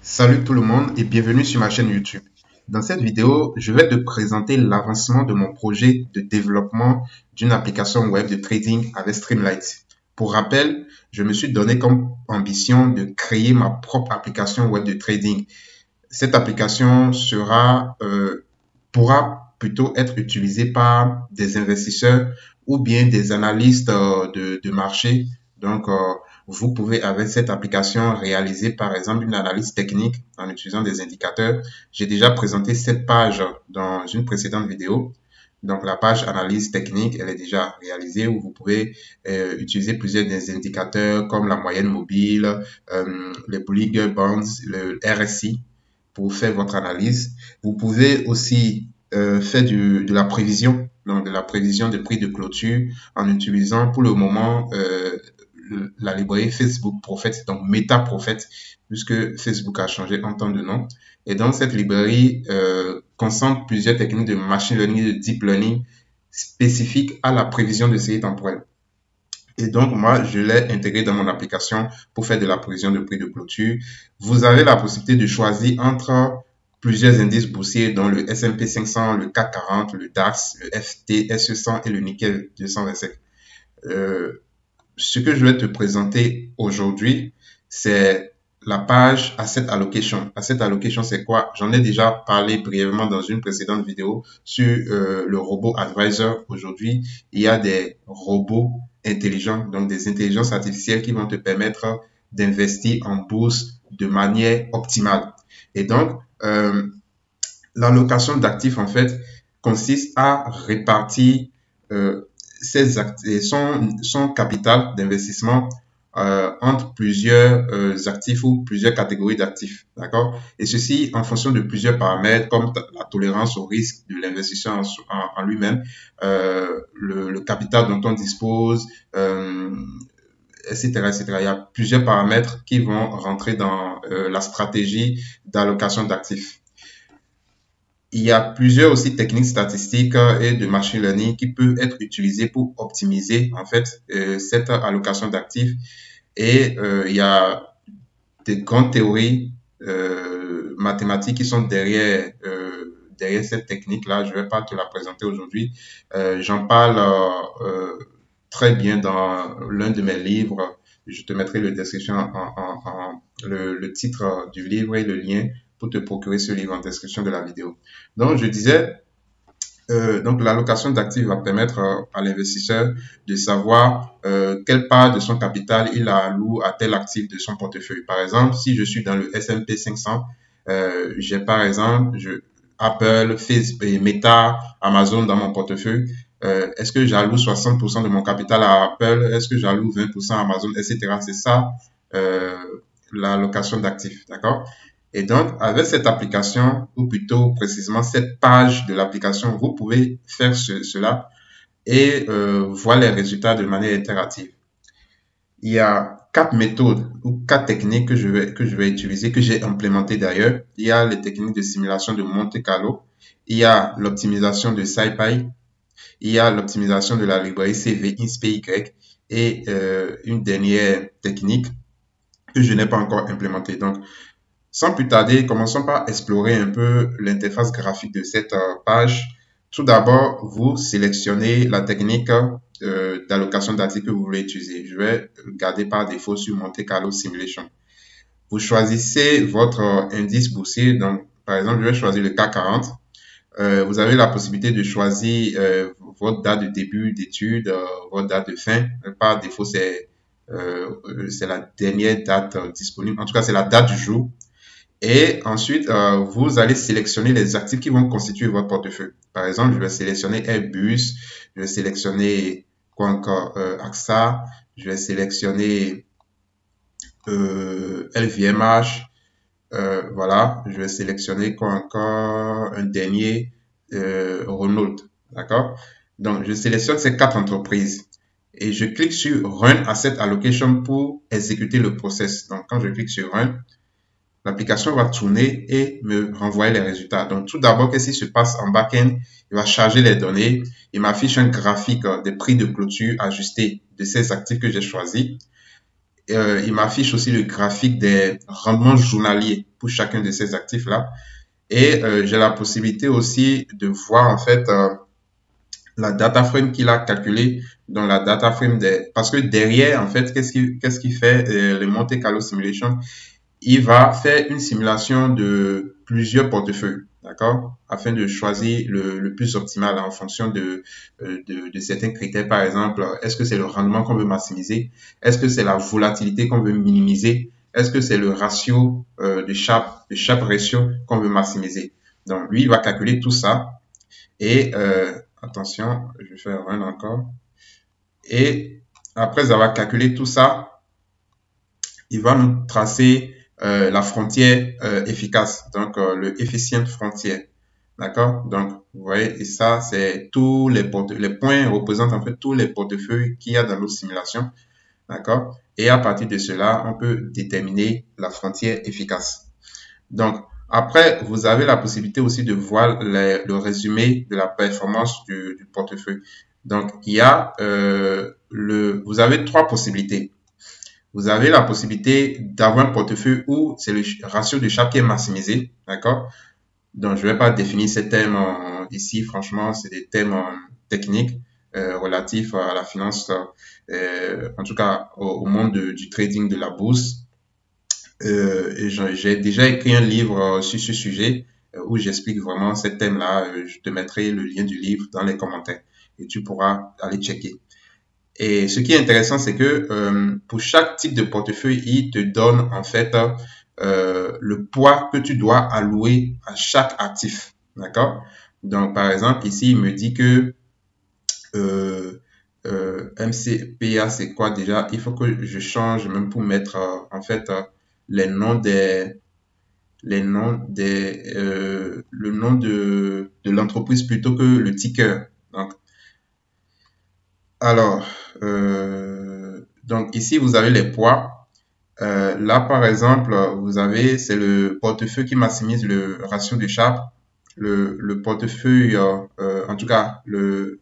Salut tout le monde et bienvenue sur ma chaîne YouTube. Dans cette vidéo, je vais te présenter l'avancement de mon projet de développement d'une application web de trading avec Streamlight. Pour rappel, je me suis donné comme ambition de créer ma propre application web de trading. Cette application pourra plutôt être utilisée par des investisseurs ou bien des analystes de marché. Donc, vous pouvez avec cette application réaliser par exemple une analyse technique en utilisant des indicateurs. J'ai déjà présenté cette page dans une précédente vidéo. Donc la page analyse technique, elle est déjà réalisée où vous pouvez utiliser plusieurs des indicateurs comme la moyenne mobile, les Bollinger Bands, le RSI pour faire votre analyse. Vous pouvez aussi faire de la prévision, donc de la prévision de prix de clôture en utilisant pour le moment la librairie Facebook Prophet, donc Meta Prophet, puisque Facebook a changé en temps de nom. Et donc, cette librairie concentre plusieurs techniques de machine learning et de deep learning spécifiques à la prévision de séries temporelles. Et donc, moi, je l'ai intégré dans mon application pour faire de la prévision de prix de clôture. Vous avez la possibilité de choisir entre plusieurs indices boursiers, dont le S&P 500, le CAC 40, le DAX, le FTSE 100 et le Nikkei 225. Ce que je vais te présenter aujourd'hui, c'est la page Asset Allocation. Asset Allocation, c'est quoi? J'en ai déjà parlé brièvement dans une précédente vidéo sur le robot advisor. Aujourd'hui, il y a des robots intelligents, donc des intelligences artificielles qui vont te permettre d'investir en bourse de manière optimale. Et donc, l'allocation d'actifs, en fait, consiste à répartir son capital d'investissement entre plusieurs actifs ou plusieurs catégories d'actifs, d'accord? Et ceci en fonction de plusieurs paramètres comme la tolérance au risque de l'investisseur en lui-même, le capital dont on dispose, etc., etc. Il y a plusieurs paramètres qui vont rentrer dans la stratégie d'allocation d'actifs. Il y a plusieurs aussi techniques statistiques et de machine learning qui peuvent être utilisées pour optimiser en fait cette allocation d'actifs. Et il y a des grandes théories mathématiques qui sont derrière cette technique-là. Je ne vais pas te la présenter aujourd'hui. J'en parle très bien dans l'un de mes livres. Je te mettrai le description le titre du livre et le lien pour te procurer ce livre en description de la vidéo. Donc, je disais, donc l'allocation d'actifs va permettre à l'investisseur de savoir quelle part de son capital il alloue à tel actif de son portefeuille. Par exemple, si je suis dans le S&P 500, j'ai par exemple Apple, Facebook, Meta, Amazon dans mon portefeuille. Est-ce que j'alloue 60% de mon capital à Apple? Est-ce que j'alloue 20% à Amazon, etc. C'est ça l'allocation d'actifs, d'accord? Et donc, avec cette application, ou plutôt précisément cette page de l'application, vous pouvez faire cela et voir les résultats de manière itérative. Il y a 4 méthodes ou 4 techniques que je vais utiliser, que j'ai implémentées d'ailleurs. Il y a les techniques de simulation de Monte Carlo, il y a l'optimisation de SciPy, il y a l'optimisation de la librairie CV-INSPY et une dernière technique que je n'ai pas encore implémentée. Donc, sans plus tarder, commençons par explorer un peu l'interface graphique de cette page. Tout d'abord, vous sélectionnez la technique d'allocation d'actifs que vous voulez utiliser. Je vais garder par défaut sur Monte Carlo Simulation. Vous choisissez votre indice boursier. Donc, par exemple, je vais choisir le CAC 40. Vous avez la possibilité de choisir votre date de début d'études, votre date de fin. Par défaut, c'est la dernière date disponible. En tout cas, c'est la date du jour. Et ensuite, vous allez sélectionner les actifs qui vont constituer votre portefeuille. Par exemple, je vais sélectionner Airbus, je vais sélectionner quoi encore, AXA, je vais sélectionner LVMH, voilà, je vais sélectionner quoi encore, un dernier, Renault, d'accord? Donc, je sélectionne ces 4 entreprises et je clique sur Run Asset Allocation pour exécuter le process. Donc, quand je clique sur Run, l'application va tourner et me renvoyer les résultats. Donc, tout d'abord, qu'est-ce qui se passe en back-end? Il va charger les données. Il m'affiche un graphique des prix de clôture ajustés de ces actifs que j'ai choisis. Il m'affiche aussi le graphique des rendements journaliers pour chacun de ces actifs-là. Et j'ai la possibilité aussi de voir en fait la data frame qu'il a calculé dans la data frame parce que derrière en fait qu'est-ce qu'il fait le Monte Carlo Simulation, il va faire une simulation de plusieurs portefeuilles, d'accord, afin de choisir le plus optimal en fonction de certains critères. Par exemple, est-ce que c'est le rendement qu'on veut maximiser? Est-ce que c'est la volatilité qu'on veut minimiser? Est-ce que c'est le ratio de Sharpe ratio qu'on veut maximiser? Donc, lui, il va calculer tout ça. Et attention, je vais faire un encore. Et après avoir calculé tout ça, il va nous tracer la frontière efficace, donc le efficient frontier. D'accord? Donc, vous voyez, et ça, c'est tous les points représentent en fait tous les portefeuilles qu'il y a dans nos simulations. D'accord? Et à partir de cela, on peut déterminer la frontière efficace. Donc, après, vous avez la possibilité aussi de voir le résumé de la performance du portefeuille. Donc, il y a vous avez trois possibilités. Vous avez la possibilité d'avoir un portefeuille où c'est le ratio de Sharpe qui est maximisé, d'accord? Donc, je ne vais pas définir ces thèmes ici. Franchement, c'est des thèmes techniques relatifs à la finance, en tout cas au monde du trading de la bourse. J'ai déjà écrit un livre sur ce sujet où j'explique vraiment ces thèmes-là. Je te mettrai le lien du livre dans les commentaires et tu pourras aller checker. Et ce qui est intéressant, c'est que pour chaque type de portefeuille, il te donne en fait le poids que tu dois allouer à chaque actif. D'accord? Donc, par exemple, ici, il me dit que MCPA, c'est quoi déjà? Il faut que je change même pour mettre en fait le nom de l'entreprise plutôt que le ticker. Donc, alors, donc ici, vous avez les poids. Là, par exemple, c'est le portefeuille qui maximise le ratio de Sharpe. Le portefeuille, en tout cas, le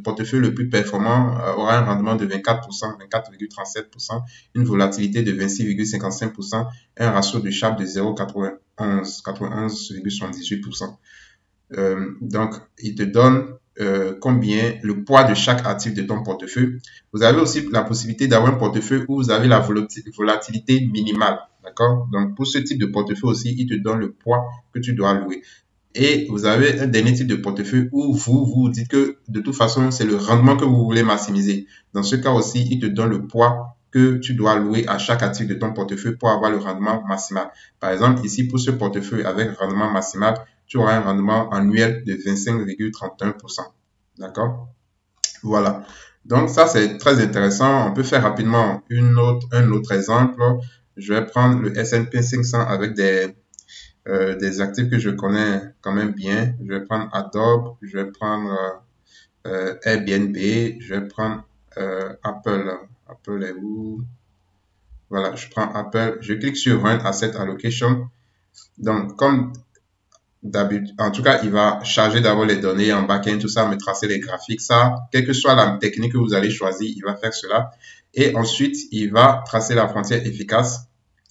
portefeuille le plus performant aura un rendement de 24%, 24,37%, une volatilité de 26,55%, un ratio de Sharpe de 0,91, 91,78%. Donc, il te donne combien le poids de chaque actif de ton portefeuille. Vous avez aussi la possibilité d'avoir un portefeuille où vous avez la volatilité minimale. D'accord? Donc, pour ce type de portefeuille aussi, il te donne le poids que tu dois allouer. Et vous avez un dernier type de portefeuille où vous dites que de toute façon, c'est le rendement que vous voulez maximiser. Dans ce cas aussi, il te donne le poids que tu dois allouer à chaque actif de ton portefeuille pour avoir le rendement maximal. Par exemple, ici, pour ce portefeuille avec rendement maximal, tu auras un rendement annuel de 25,31%. D'accord? Voilà. Donc, ça, c'est très intéressant. On peut faire rapidement un autre exemple. Je vais prendre le S&P 500 avec des actifs que je connais quand même bien. Je vais prendre Adobe, je vais prendre Airbnb, je vais prendre Apple. Apple est où? Voilà, je prends Apple. Je clique sur Run Asset Allocation. Donc, comme d'habitude, en tout cas, il va charger d'abord les données en back-end, tout ça, me tracer les graphiques, ça, quelle que soit la technique que vous allez choisir, il va faire cela. Et ensuite, il va tracer la frontière efficace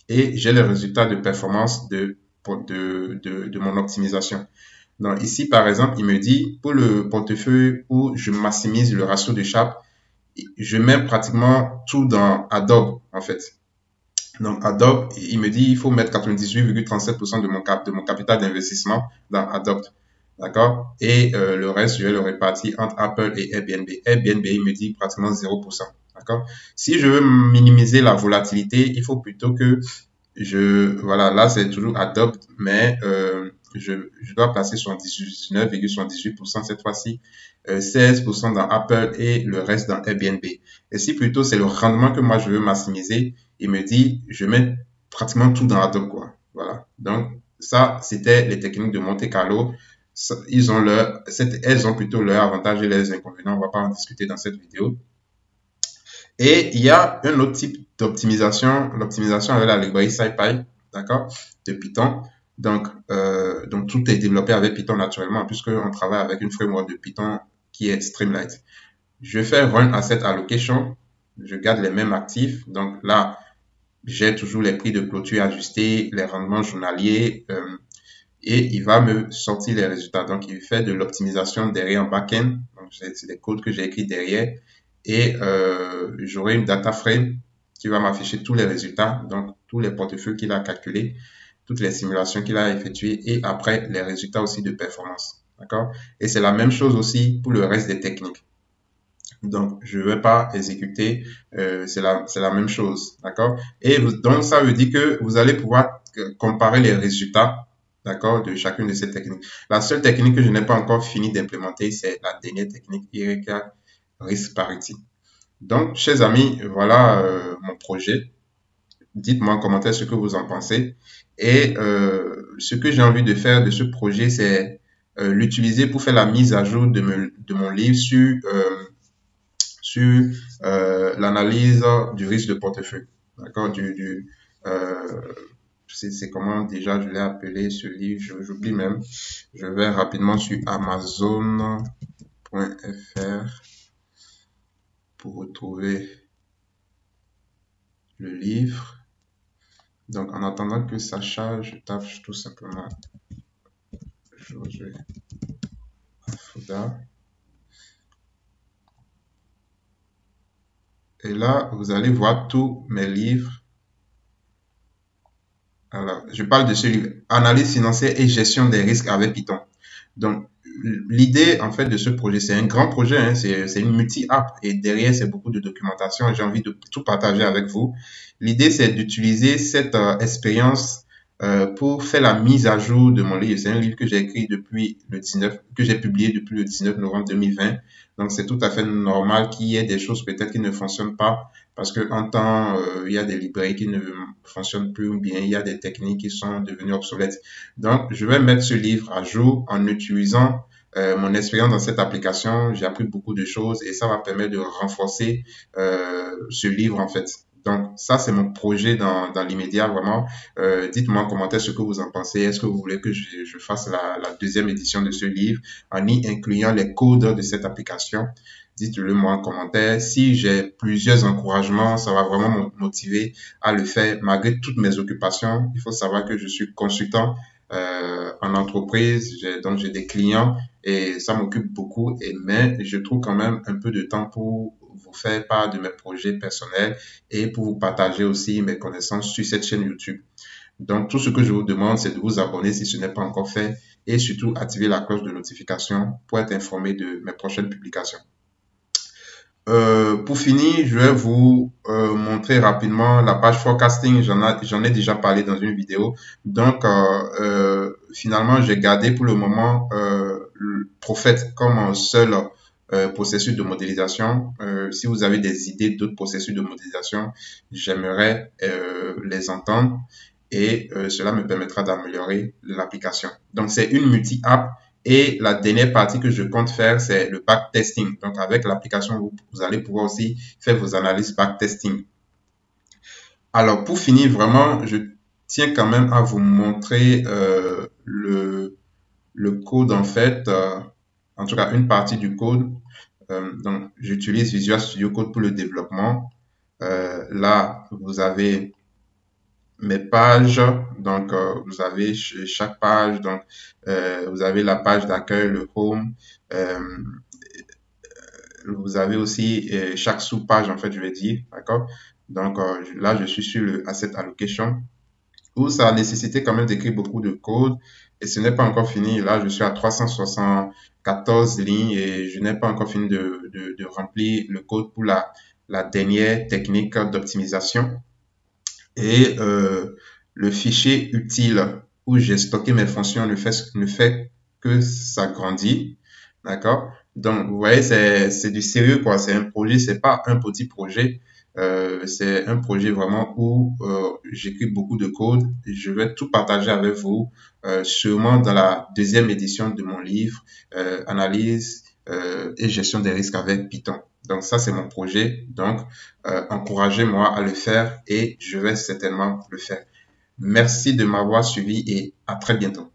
et j'ai le résultat de performance de mon optimisation. Donc ici, par exemple, il me dit, pour le portefeuille où je maximise le ratio de Sharpe, je mets pratiquement tout dans Adobe, en fait. Donc Adobe, il me dit, il faut mettre 98,37% de mon capital d'investissement dans Adobe. D'accord? Et le reste, je vais le répartir entre Apple et Airbnb. Airbnb, il me dit pratiquement 0%. D'accord? Si je veux minimiser la volatilité, il faut plutôt que voilà, là c'est toujours Adobe, mais je dois placer 79,78% cette fois-ci, 16% dans Apple et le reste dans Airbnb. Et si plutôt c'est le rendement que moi je veux maximiser, il me dit je mets pratiquement tout dans Adobe, quoi. Voilà. Donc ça, c'était les techniques de Monte Carlo. Elles ont plutôt leurs avantages et leurs inconvénients. On va pas en discuter dans cette vidéo. Et il y a un autre type d'optimisation, l'optimisation avec la librairie SciPy, d'accord, de Python. Donc tout est développé avec Python naturellement, puisqu'on travaille avec une framework de Python qui est Streamlit. Je fais Run Asset Allocation, je garde les mêmes actifs. Donc là, j'ai toujours les prix de clôture ajustés, les rendements journaliers, et il va me sortir les résultats. Donc, il fait de l'optimisation derrière en back-end. Donc, c'est des codes que j'ai écrits derrière. Et j'aurai une data frame qui va m'afficher tous les résultats, donc tous les portefeuilles qu'il a calculés, toutes les simulations qu'il a effectuées et après les résultats aussi de performance. D'accord? Et c'est la même chose aussi pour le reste des techniques. Donc, je ne vais pas exécuter, c'est la même chose. D'accord? Et donc, ça veut dire que vous allez pouvoir comparer les résultats, d'accord, de chacune de ces techniques. La seule technique que je n'ai pas encore fini d'implémenter, c'est la dernière technique, Eureka Risk Parity. Donc, chers amis, voilà mon projet. Dites-moi en commentaire ce que vous en pensez. Et ce que j'ai envie de faire de ce projet, c'est l'utiliser pour faire la mise à jour de mon livre sur l'analyse du risque de portefeuille. D'accord, c'est comment déjà je l'ai appelé ce livre, j'oublie même. Je vais rapidement sur amazon.fr pour retrouver le livre. Donc, en attendant que ça charge, je tape tout simplement Georges Afoda. Et là, vous allez voir tous mes livres. Alors, je parle de ce livre, Analyse financière et gestion des risques avec Python. Donc, l'idée, en fait, de ce projet, c'est un grand projet, hein, c'est une multi-app et derrière, c'est beaucoup de documentation et j'ai envie de tout partager avec vous. L'idée, c'est d'utiliser cette expérience pour faire la mise à jour de mon livre. C'est un livre que j'ai écrit depuis le 19, que j'ai publié depuis le 19 novembre 2020. Donc, c'est tout à fait normal qu'il y ait des choses peut-être qui ne fonctionnent pas parce que en temps, il y a des librairies qui ne fonctionnent plus ou bien il y a des techniques qui sont devenues obsolètes. Donc, je vais mettre ce livre à jour en utilisant mon expérience dans cette application. J'ai appris beaucoup de choses et ça va permettre de renforcer ce livre en fait. Donc, ça, c'est mon projet dans l'immédiat, vraiment. Dites-moi en commentaire ce que vous en pensez. Est-ce que vous voulez que je fasse la deuxième édition de ce livre en y incluant les codes de cette application? Dites-le moi en commentaire. Si j'ai plusieurs encouragements, ça va vraiment me motiver à le faire malgré toutes mes occupations. Il faut savoir que je suis consultant en entreprise, donc j'ai des clients et ça m'occupe beaucoup. Mais je trouve quand même un peu de temps pour vous faire part de mes projets personnels et pour vous partager aussi mes connaissances sur cette chaîne YouTube. Donc, tout ce que je vous demande, c'est de vous abonner si ce n'est pas encore fait et surtout activer la cloche de notification pour être informé de mes prochaines publications. Pour finir, je vais vous montrer rapidement la page forecasting. J'en ai déjà parlé dans une vidéo. Donc, finalement, j'ai gardé pour le moment le Prophet comme un seul processus de modélisation. Si vous avez des idées d'autres processus de modélisation, j'aimerais les entendre et cela me permettra d'améliorer l'application. Donc, c'est une multi-app. Et la dernière partie que je compte faire, c'est le backtesting. Donc, avec l'application, vous allez pouvoir aussi faire vos analyses backtesting. Alors, pour finir, vraiment, je tiens quand même à vous montrer le code, en fait. En tout cas, une partie du code. Donc, j'utilise Visual Studio Code pour le développement. Là, vous avez mes pages, donc vous avez chaque page, donc vous avez la page d'accueil, le home, vous avez aussi chaque sous-page en fait je vais dire, d'accord. Donc là je suis sur le asset allocation où ça a nécessité quand même d'écrire beaucoup de code et ce n'est pas encore fini. Là je suis à 374 lignes et je n'ai pas encore fini de remplir le code pour la dernière technique d'optimisation. Et le fichier utile où j'ai stocké mes fonctions ne fait que s'agrandir. D'accord? Donc, vous voyez, c'est du sérieux, quoi. C'est un projet, c'est pas un petit projet. C'est un projet vraiment où j'écris beaucoup de code. Et je vais tout partager avec vous, sûrement dans la deuxième édition de mon livre, Analyse et gestion des risques avec Python. Donc ça, c'est mon projet. Donc, encouragez-moi à le faire et je vais certainement le faire. Merci de m'avoir suivi et à très bientôt.